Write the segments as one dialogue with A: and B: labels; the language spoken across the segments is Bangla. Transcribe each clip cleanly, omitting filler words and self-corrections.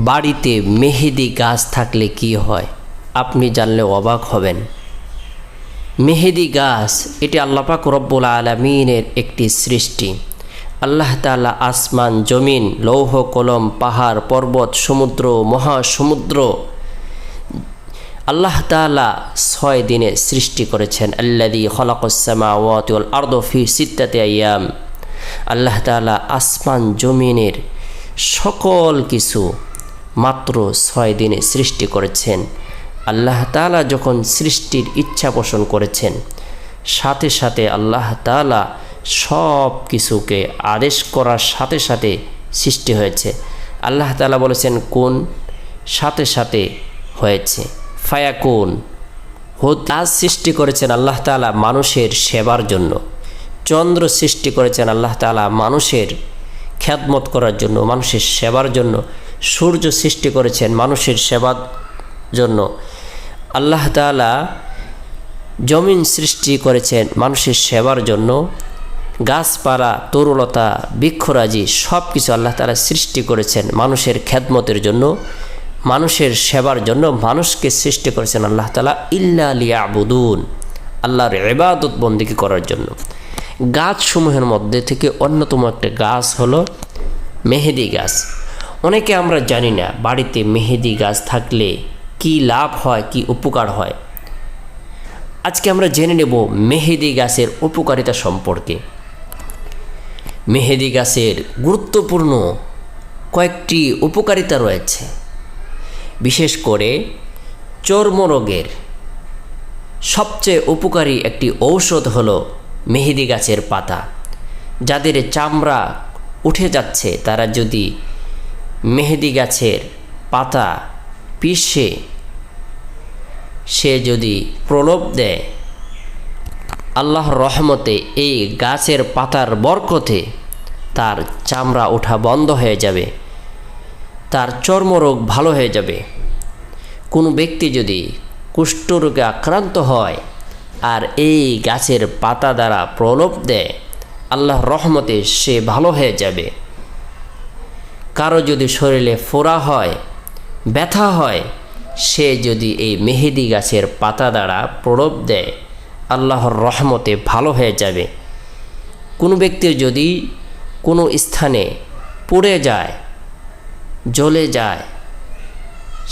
A: বাড়িতে মেহেদি গাছ থাকলে কি হয় আপনি জানলে অবাক হবেন। মেহেদি গাছ এটি আল্লাহ পাক রব্বুল আলামিনের একটি সৃষ্টি। আল্লাহ তাআলা আসমান, জমিন, লৌহ কলম, পাহাড়, পর্বত, সমুদ্র, মহাসমুদ্র আল্লাহ তাআলা 6 দিনে সৃষ্টি করেছেন। আল্লাযী খালাকাস সামাওয়াতি ওয়াল আরদা ফি সিত্তাতি আইয়াম। আল্লাহ তাআলা আসমান জমিনের সকল কিছু মাত্র 6 দিনে সৃষ্টি করেছেন। আল্লাহ তাআলা যখন সৃষ্টির ইচ্ছা পোষণ করেছেন, সাথে সাথে আল্লাহ তাআলা সব কিছুকে আদেশ করার সাথে সাথে সৃষ্টি হয়েছে। আল্লাহ তাআলা বলেছেন কোন, সাথে সাথে হয়েছে, ফায়াকুন। গাছ সৃষ্টি করেছেন আল্লাহ তাআলা মানুষের সেবার জন্য। চন্দ্র সৃষ্টি করেছেন আল্লাহ তাআলা মানুষের খ্যাদমত করার জন্য, মানুষের সেবার জন্য। সূর্য সৃষ্টি করেছেন মানুষের সেবার জন্য। আল্লাহ তাআলা জমিন সৃষ্টি করেছেন মানুষের সেবার জন্য। গাছপালা, তরুলতা, বৃক্ষরাজি সব কিছু আল্লাহ তাআলা সৃষ্টি করেছেন মানুষের খ্যাদমতের জন্য, মানুষের সেবার জন্য। মানুষকে সৃষ্টি করেছেন আল্লাহ তাআলা ইল্লা লিয়াবুদুন, আল্লাহর ইবাদত বন্দেগী করার জন্য। গাছসমূহের মধ্যে থেকে অন্যতম একটা গাছ হলো মেহেদি গাছ। অনেকে আমরা জানি না বাড়িতে মেহেদি গাছ থাকলে কি লাভ হয়, কি উপকার হয়। আজকে আমরা জেনে নেব মেহেদি গাছের উপকারিতা সম্পর্কে। মেহেদি গাছের গুরুত্বপূর্ণ কয়েকটি উপকারিতা রয়েছে। বিশেষ করে চর্মরোগের সবচেয়ে উপকারী একটি ঔষধ হলো মেহেদি গাছের পাতা। যাদের চামড়া উঠে যাচ্ছে তারা যদি মেহেদি গাছের পাতা পিষে সে যদি প্রলোভ দেয়, আল্লাহর রহমতে এই গাছের পাতার বরকতে তার চামড়া ওঠা বন্ধ হয়ে যাবে, তার চর্মরোগ ভালো হয়ে যাবে। কোনো ব্যক্তি যদি কুষ্ঠরোগে আক্রান্ত হয় আর এই গাছের পাতা দ্বারা প্রলোভ দেয়, আল্লাহর রহমতে সে ভালো হয়ে যাবে। কারো যদি শরীরে ফোড়া হয়, ব্যথা হয়, সে যদি এই মেহেদি গাছের পাতা দ্বারা প্রলোভ দেয়, আল্লাহর রহমতে ভালো হয়ে যাবে। কোনো ব্যক্তির যদি কোনো স্থানে পুড়ে যায়, জ্বলে যায়,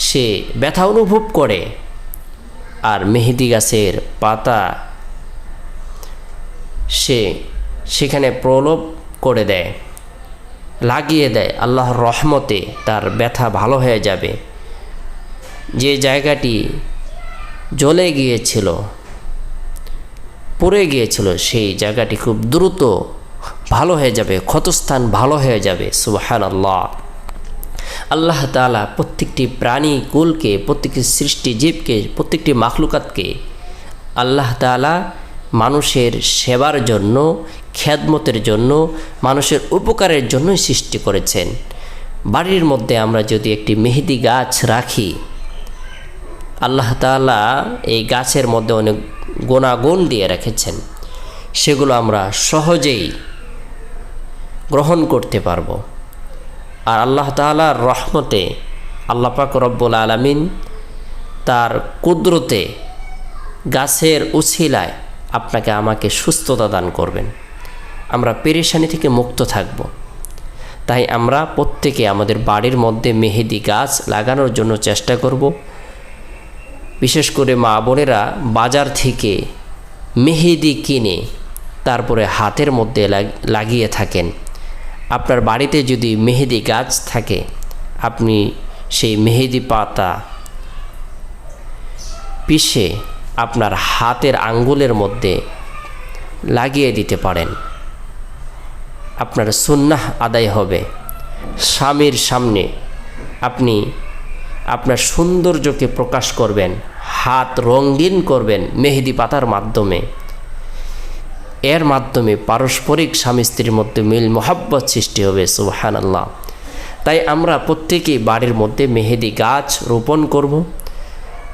A: সে ব্যথা অনুভব করে আর মেহেদি গাছের পাতা সে সেখানে প্রলোভ করে দেয়, লাগিয়ে দেয়, আল্লাহর রহমতে তার ব্যথা ভালো হয়ে যাবে। যে জায়গাটি জ্বলে গিয়েছিল, পুড়ে গিয়েছিল, সেই জায়গাটি খুব দ্রুত ভালো হয়ে যাবে, ক্ষতস্থান ভালো হয়ে যাবে। সুবহানাল্লাহ। আল্লাহ তাআলা প্রত্যেকটি প্রাণী কুলকে, প্রত্যেকটি সৃষ্টি জীবকে, প্রত্যেকটি মাখলুকাতকে আল্লাহ তাআলা মানুষের সেবার জন্য, খেদমতের জন্য, মানুষের উপকারের জন্যই সৃষ্টি করেছেন। বাড়ির মধ্যে আমরা যদি একটি মেহেদি গাছ রাখি, আল্লাহ তাআলা এই গাছের মধ্যে অনেক গুণাগুণ দিয়ে রেখেছেন, সেগুলো আমরা সহজেই গ্রহণ করতে পারব। আর আল্লাহ তাআলার রহমতে আল্লাহ পাক রব্বুল আলামিন তার কুদরতে গাছের উছিলায় আপনাকে আমাকে সুস্থতা দান করবেন, আমরা পেরেশানি থেকে মুক্ত থাকব। তাই আমরা প্রত্যেকে আমাদের বাড়ির মধ্যে মেহেদি গাছ লাগানোর জন্য চেষ্টা করব। বিশেষ করে মা বোনেরা বাজার থেকে মেহেদি কিনে তারপরে হাতের মধ্যে লাগিয়ে থাকেন। আপনার বাড়িতে যদি মেহেদি গাছ থাকে, আপনি সেই মেহেদি পাতা পিষে আপনার হাতের আঙ্গুলের মধ্যে লাগিয়ে দিতে পারেন। আপনার সুন্নাহ আদায় হবে। স্বামীর সামনে আপনি আপনার সৌন্দর্যকে প্রকাশ করবেন, হাত রঙিন করবেন মেহেদি পাতার মাধ্যমে। এর মাধ্যমে পারস্পরিক স্বামী স্ত্রীর মধ্যে মিল মোহাব্বত সৃষ্টি হবে। সুবহানাল্লাহ। তাই আমরা প্রত্যেকেই বাড়ির মধ্যে মেহেদি গাছ রোপণ করব।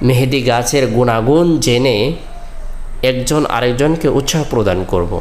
A: মেহেদি গাছের গুণাগুণ জেনে একজন আরেকজনকে উৎসাহ প্রদান করব।